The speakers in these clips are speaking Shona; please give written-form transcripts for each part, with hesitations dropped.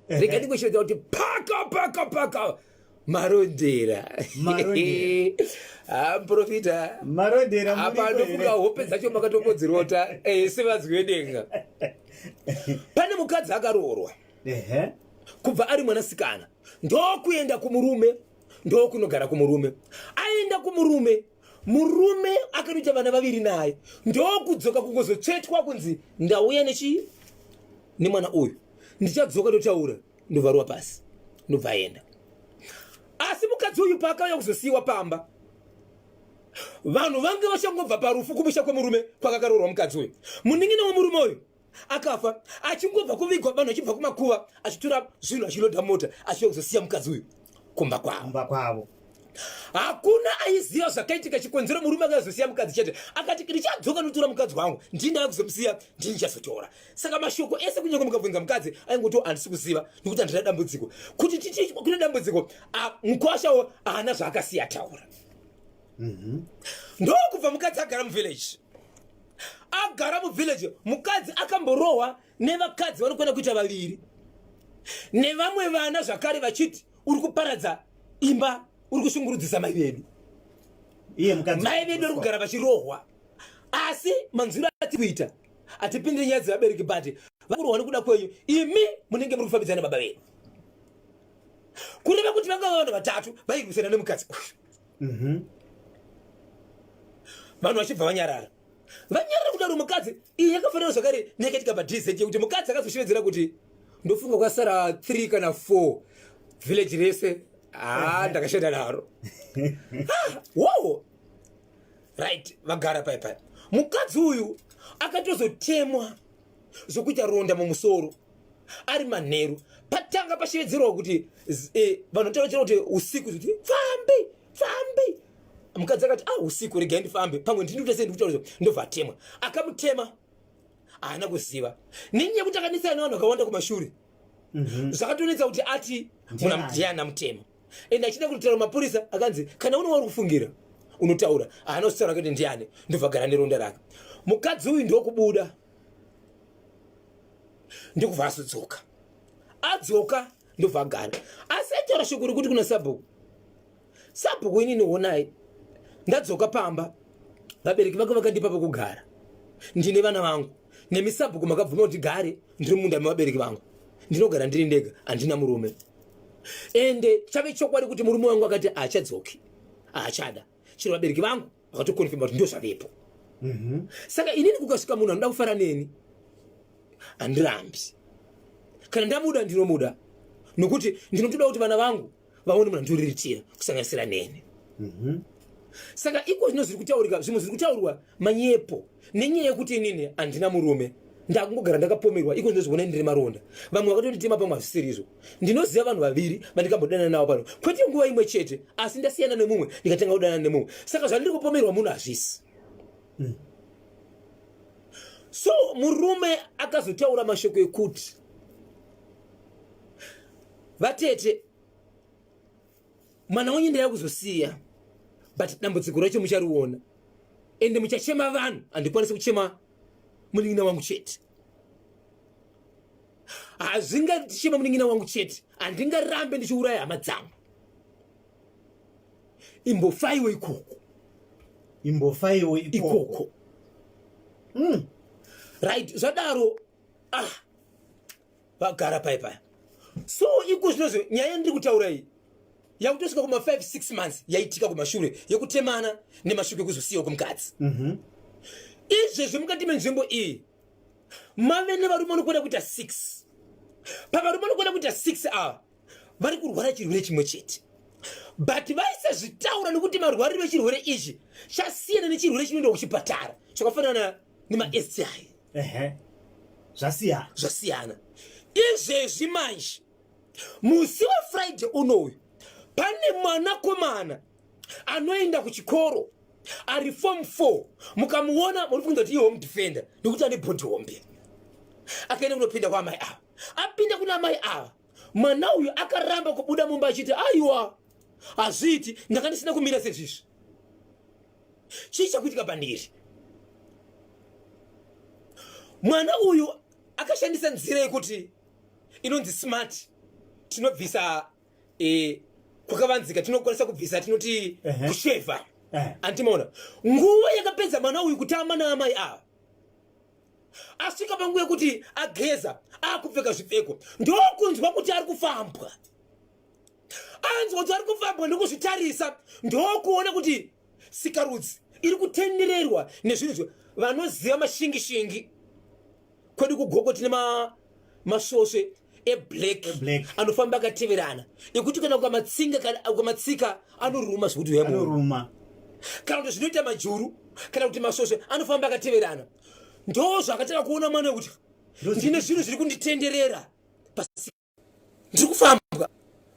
rega ndingoshoedza kuti paka marondera profita apa ndofunga hope dzacho makatomodzirota sevadzi vedenga. Pane mukadzi akaroorwa kubva ari mwanasikana ndokuenda kumurume ndokunogara kumurume. Aenda kumurume, murume akanoita vana vaviri naye, ndokudzoka kungozotsvetwa kunzi ndauya nemwana uyu, ndichadzoka ndotaura, ndobva pasi, ndobva aenda. Asi mukadzi uyu paakauya kuzosiyiwa pamba, vanhu vange vachangobva parufu kumusha kwemurume kwakakaroorwa mukadzi uyu. Munin'ina wemurume uyu akafa, achingobva kuvigwa, vanhu achibva kumakuva achitora zvinhu achilodha mota achiuya kuzosiya mukadzi uyu kumba kwavo. Hakuna aiziva zvakaitika chikonzero murume akazosiya mukadzi chete. Akati ndichadzoka notora mukadzi wangu, ndindaye kuzomusiya, ndinichazotora. Saka mashoko ese kunyange mukabvunza mukadzi aingoti handisi kuziva nokuti handina dambudziko. Kuti tichi kuna dambudziko, mukwashawo haana zvaakasiya taura. Ndokubva mukadzi agara muvillage. Agara muvillage, mukadzi akamborohwa nevakadzi vanokwenda kuita vaviri. Nevamwe vana zvakare vachiti uri kuparadza imba, uri kushungurudzisa mai vedu. Mai vedu vari kugara vachirohwa. Asi manzwiro ati kuita atipindire nyaya dzevabereki bati vakurohwa nekuda kwenyu, imi munenge muri kufambidzana baba vedu. Kureva kuti vanga vanhu vatatu vairwisana nemukadzi uyu. Vanhu vachibva vanyarara kudaro mukadzi iyi yakafanira zvakare neyakaitika padhizeji yekuti mukadzi akazoshevedzera kuti ndofunga kwasara 3 kana 4 village rese ndakashanda naro. Wow, right, vagara paipai. Mukadzi uyu akatozotemwa zvokuita ronda mumusoro ari manheru. Patanga pashevedzerwa kuti vanhu tavachira kuti usiku kuti fambi. Mukadzi akati usiku regai ndifambe, pamwe ndinotase ndobva atemwa. Akamutema, haana kuziva. Nenyaya yekuti akanetsana nevanhu vakawanda kumashure, zvakatonetsa kuti ati munamudhiyana mutema. Ende achida kutaura mapurisa akanzi kana une wari kufungira unotaura, haana kutaura kuti ndiani, ndobva agara neronda rake. Mukadzi uyu ndokubuda, ndokubva azodzoka. Adzoka ndobva agara. Asi aitaura shoko rekuti kuna Sabhuku inini honai, ndadzoka pamba, vabereki vake vakandipa pekugara, ndine vana vangu, nemi Sabhuku makabvuma kuti gare ndiri munda mevabereki vangu, ndinogara ndiri ndega, handina murume. Ende chave chokwadi kuti murume wangu akati haachadzoki, haachada. Chero vabereki vangu vakatokonfirma kuti ndozvavepo. Saka inini kukasvika munhu anoda kufara neni, handirambi. Kana ndamuda ndinomuda, nokuti ndinotoda kuti vana vangu vaone munhu andiriritira kusanganisira neni. Saka iko zvino zviri kutaurika, zvimwe zviri kutaurwa manyepo nenyaya yekuti inini handina murume, ndakungogara ndakapomerwa, iko zvino zvikuona ndiri maronda. Vamwe vakatonditema pamwe hazvisiri izvo. Ndinoziva vanhu vaviri vandikambodana navo pano kwete nguva imwe chete, asi ndasiyana nemumwe ndikatanga kudana nemumwe. Saka zvandiri kupomerwa munhu hazvisi. So murume akazotaura mashoko ekuti vatete, mwana wenyu ndaya kuzosiya, but dambudziko racho muchariona, ende muchachema vanhu, handikwanisi kuchema munin'ina wangu chete. Hazvingatichema munin'ina wangu chete, handingarambe ndichiuraya hama dzangu. Imbofaiwe ikoko. Right, zvadaro vagara paipai. So iko zvinozvo nyaya ndiri kutaura iyi yakutosvika kuma 5-6 months yaitika kumashure yekutemana nemashuku ekuzosiyiwa kwemukadzi. Izvezvi mukati menzvimbo iyi mave nevarume vanokwenda kuita 6. Pavarume vanokwenda kuita 6 ava vari kurwara chirwere chimwe chete, but vaisazvitaura nekuti marwariro echirwere ichi chasiyana nechirwere chinoenda kuchipatara chakafanana nema-STI. Zvasiyana. Izvezvi manje musi waFriday unoyu pane mwanakomana anoenda kuchikoro ari form 4, mukamuona muri kufunga kuti iye home defender nekuti ane bhodhi hombe. Akaenda kunopinda kwa amai ava, apinda kuna amai ava, mwana uyu akaramba kubuda mumba achiti aiwa hazviti ndakandisina kumira sezvizvi. Chii chakuitika pandiri? Mwana uyu akashandisa nzira yekuti inonzi smart tinobvisa kwakavanzika, tinokwanisa kubvisa tinoti kusheva. Antimaona nguva yakapedza mwana uyu kutama naamai ava, asvika panguva yekuti ageza akupfeka zvipfeko, ndokunzwa kuti ari kufambwa. Anzwa kuti ari kufambwa ndokuzvitarisa, ndokuona kuti sikarudzi iri kutendererwa nezvinhu vanoziva mashingishingi kwedu kugogo tine masvosve eblack anofamba akateverana ekuti kana ukamatsika anoruma zvekuti anoruma, kana kuti zvinoita majuru kana kuti masvosve anofamba akateverana. Ndo zvakataka kuona mwana wekuti ndine zvinhu zviri kunditenderera pasi, ndiri kufamba,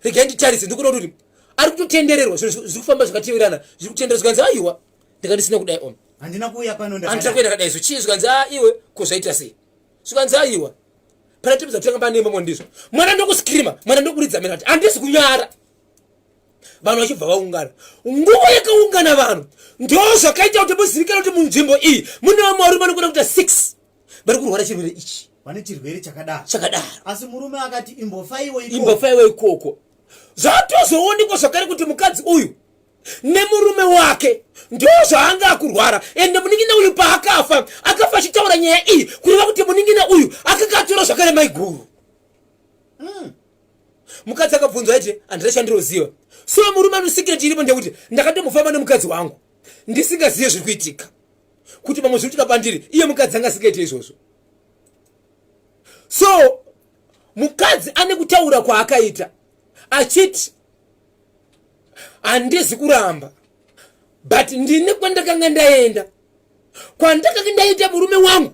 regai nditarise, ndikuona kuti ari kutotendererwa zvinhu zviri kufamba zvakateverana zviri kutenderera. Zvikanzi aiwa ndikandisina kudai om, handina kuuya pano handina kuenda kadai zvo chii. Zvikanzi iwe kozvaita sei? Zvikanzi aiwa pana tipedza kutanga panemba mondizvo, mwana ndokuskirima, mwana ndokuridza mena kuti handisi kunyara. Vanhu vachibva vaungana, nguva yakaungana vanhu ndo zvakaita kuti muzivikana kuti munzvimbo iyi mune vamwe varume vanokona kuita 6 vari kurwara chirwere ichi, vane chirwere chakadaro. Asi murume akati imbofaiwa ikoko. Zvatozoonekwa zvakare kuti mukadzi uyu nemurume wake ndo zvaanga akurwara, ende muningina uyu paakafa akafa achitaura nyaya iyi kureva kuti muningina uyu akakatora zvakare maiguru. Mukadzi akabvunzwa aiti handina chandiroziva. So murume anosikireti iripo ndekuti ndakatomufamba nemukadzi wangu ndisingazive zviri kuitika, kuti mamwe zviri kuitika pandiri iye mukadzi angasikireti izvozvo. So mukadzi ane kutaura kwaakaita achiti handisi kuramba, but ndine kwandakanga ndaenda, kwandakanga ndaita murume wangu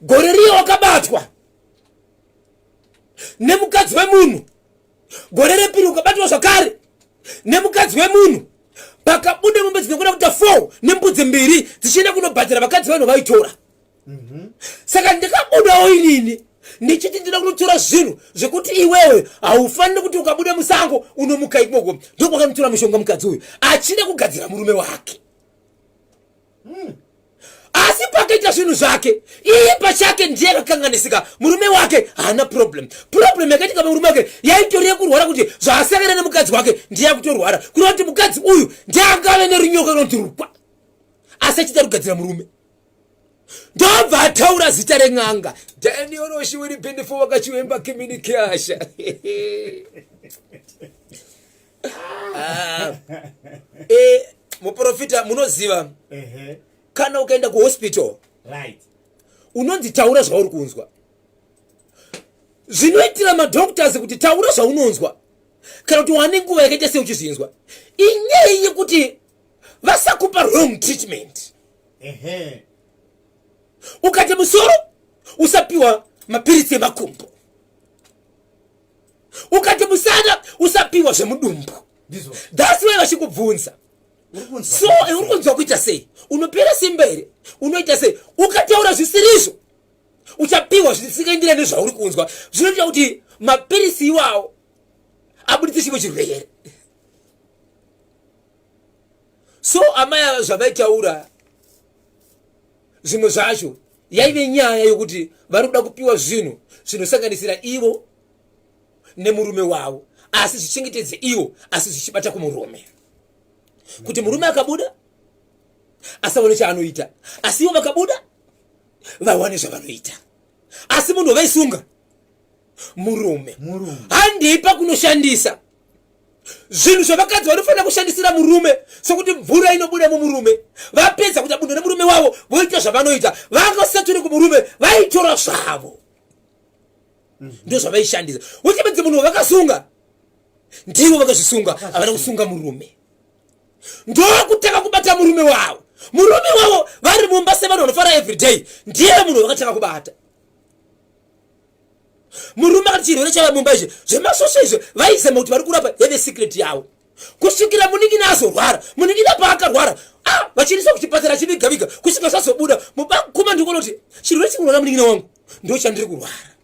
gore riye wakabatwa nemukadzi wemunhu, gore repiri ukabatwa zvakare nemukadzi wemunhu, pakabude mombe dzinokona kuita 4 nembudzi 2 dzichienda kunobhadhara vakadzi vanhu vaitora. Saka ndikabudawo inini ndichiti ndida kunotora zvinhu zvekuti iwewe haufaniri kuti ukabuda musango unomuka ikoko. Ndokwakanotora mushonga mukadzi uyu achida kugadzira murume wake. Asi pakaita zvinhu zvake iye pachake ndiye akakanganisika, murume wake haana problem yakaitika murume wake yaitori yekurwara kuti zvaasangana nemukadzi wake ndiye akutorwara, kureva kuti mukadzi uyu ndiye angave nerunyoka runoti rukwa, asi achida kugadzira murume. Ndobva ataura zita ren'anga Daniel Oshiwiri Bindifo wakachiwemba Kimini Kiasha. Muprofita munoziva kana ukaenda kuhospital unonzi taura zvauri kunzwa. Zvinoitira madoctors kuti taura zvaunonzwa kana kuti wane nguva yakaita sei uchizvinzwa, inyaya yekuti vasakupa wrong treatment. Ukati musoro usapiwa mapiritsi emakumbo, ukati musana usapiwa zvemudumbu. That's why vachikubvunza so uri kunzwa kuita sei, unopera simba here, unoita sei. Ukataura zvisirizvo uchapiwa zvisingaenderani nezvauri kunzwa, zvinoita kuti mapiritsi iwawo abuditse chimwe chirwere. So amai zvavaitaura zvimwe zvacho yaive nyaya yokuti vari kuda kupiwa zvinhu zvinosanganisira ivo nemurume wavo, asi zvichengetedze ivo, asi zvichibata kumurume, kuti murume akabuda asaone chaanoita, asi ivo vakabuda vawane zvavanoita. Asi munhu vaisunga murume handipa kunoshandisa zvinhu zvavakadzi vanofanira kushandisira murume, sokuti mvura inobuda mumurume. Vapedza kuti abuda nemurume wavo voita zvavanoita, vangasatori kumurume vaitora zvavo, ndio zvavaishandisa. Uchipedza munhu vakasunga ndivo vakazvisunga, havana kusunga murume. Ndokutaka kubata murume wavo, murume wavo vari mumba sevanhu vanofara everyday, ndiye munhu vakataka kubata. Murume akati chirwere chava mumba izvi zvemasvosve izvi vaizema kuti vari kurapa yave secret yavo, kusvikira muningina azorwara. Muningina paakarwara vachiendeswa kuchipatara chivigaviga, kusvika zvazobuda mubakuma ndikuona kuti chirwere chikurwara muningina wangu ndo chandiri kurwara.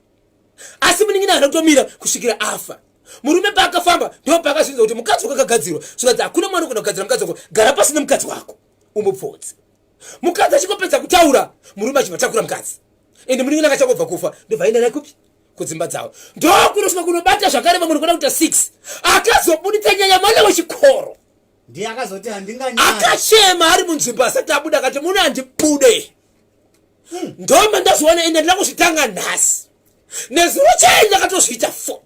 Asi muningina haana kutomira kusvikira afa. Murume paakafamba ndo paakazvinza kuti mukadzi wakagadzirwa, zvikati hakuna mwana kana kugadzira mukadzi wako, gara pasi nemukadzi wako umupfodze. Mukadzi achingopedza kutaura murume achivatakura mukadzi, ende muningina akachangobva kufa ndobva aenda naye kupi kudzimba dzawo ndokunosvika kunobata zvakare vamwe kuda kuita 6 akazobuditsa nyanya mwana wechikoro ndiye akazoti handinganyanya akachema ari munzvimbo asati abuda akati muna handibude ndoma ndazoona ende ndina kuzvitanga nhasi nezuro chaini ndakatozviita 40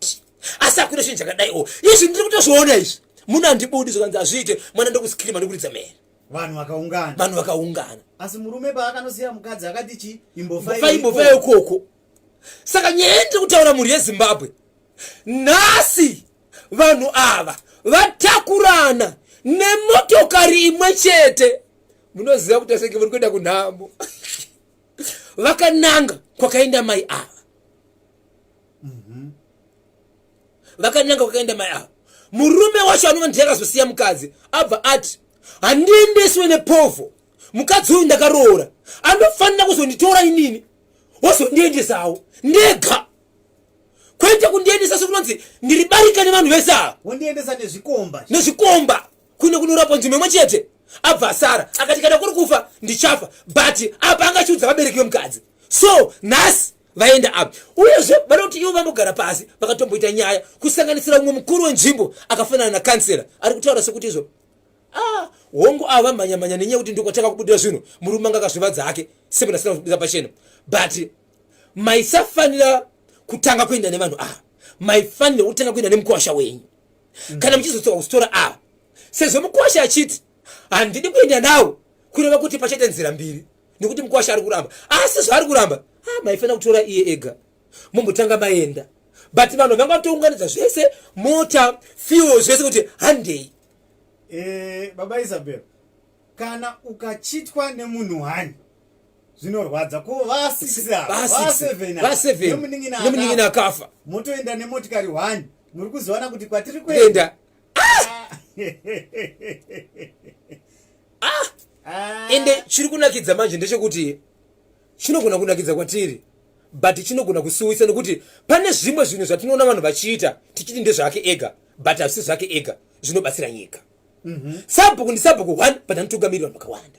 asi akuita chinhu chakadaiwo izvi ndiri kutozviona izvi muna handibudi zvakanzi azviite mwana ndokusikirima ndikuridza mere vanhu vakaungana asi murume paakanosiya mukadzi akati chi imbofai ikoko saka nyaya ndiri kutaura mhuri yezimbabwe nhasi vanhu ava vatakurana nemotokari imwe chete munoziva kuti asenge muri kuenda kunhambo vakananga kwakaenda mai ava murume wacho anova ndiyakazosiya mukadzi abva ati handiendeswe nepovho mukadzi uyu ndakaroora anofanira kuzonditora inini wozondiendesawo ndega kwete kundiendesa sekunonzi ndiribarika nevanhu vese ava wondiendesa nezvikomba kune kunorapwa nzvimbo imwe chete abva asara akati kana kuri kufa ndichafa but apa angachiudza vabereki vemukadzi so nhasi vaenda apa uyezve vada kuti ivo vambogara pasi vakatomboita nyaya kusanganisira umwe mukuru wenzvimbo akafanana nakansera ari kutaura sekuti izvo hongu ava manyamanya nenyaya kuti ndokwataka kubudira zvinhu murume anga akazvivadza hake semunasina kuzvibudisa pachena but maisafanira kutanga kuenda nevanhu ava maifanira kutanga kuenda nemukwasha wenyu kana muchizotsoka kusitora ava sezvo mukwasha achiti handidi kuenda nawo kureva kuti pachaita nzira mbiri nekuti mukwasha ari kuramba asi zvaari kuramba maifanira kutora iye ega mumbotanga maenda but vanhu vanga vatounganidza zvese mota fuel zvese kuti handei baba Isabel kana ukachitwa nemunhu hani zvinorwadza ko va7 nemuningina akafa motoenda nemotikari 1 muri kuziwana kuti kwatiri kuenda ende chiri kunakidza manje ndechekuti chinogona kunakidza kwatiri but chinogona kusuwisa nekuti pane zvimwe zvinhu zvatinoona vanhu vachiita tichiti ndezvake ega but hazvisi zvake ega zvinobatsira nyika sabhuku ndisabhuku 1 but anotungamirira vanhu vakawanda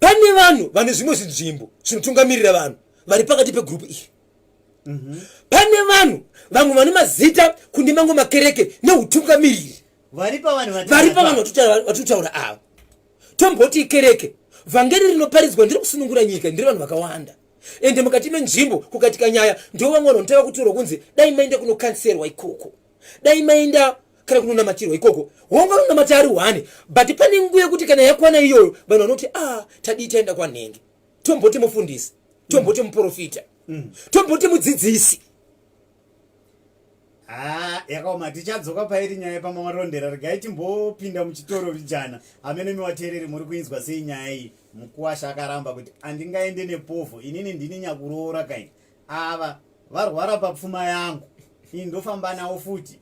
pane vanhu vane zvimwe zvinzvimbo zvinotungamirira vanhu vari pakati pegrupu iyi pane vanhu vamwe vane mazita kune mamwe makereke neutungamiriri vari pavanhu vatutaura ava tomboti ikereke vhangeri rinoparidzwa ndiri kusunungura nyika ndiri vanhu vakawanda ende mukati menzvimbo kukatika nyaya ndo vamwe vanotava kutorwa kunzi dai maenda kunokanserwa ikoko dai maenda kana kunonamatirwa ikoko honga unonamata ari 1 but pane nguva yekuti kana yakwana iyoyo vanhu vanoti tadii taenda kwanhenge tomboti mufundisi tomboti muprofita tomboti mudzidzisi yakaoma tichadzoka pairi nyaya pamamarondera regai timbopinda muchitoro vijana amene miwateereri muri kuinzwa sei nyaya iyi mukuwasha akaramba kuti handingaende nepovho inini ndini nyakuroora kaini ava varwara papfuma yangu ini ndofamba nawo futi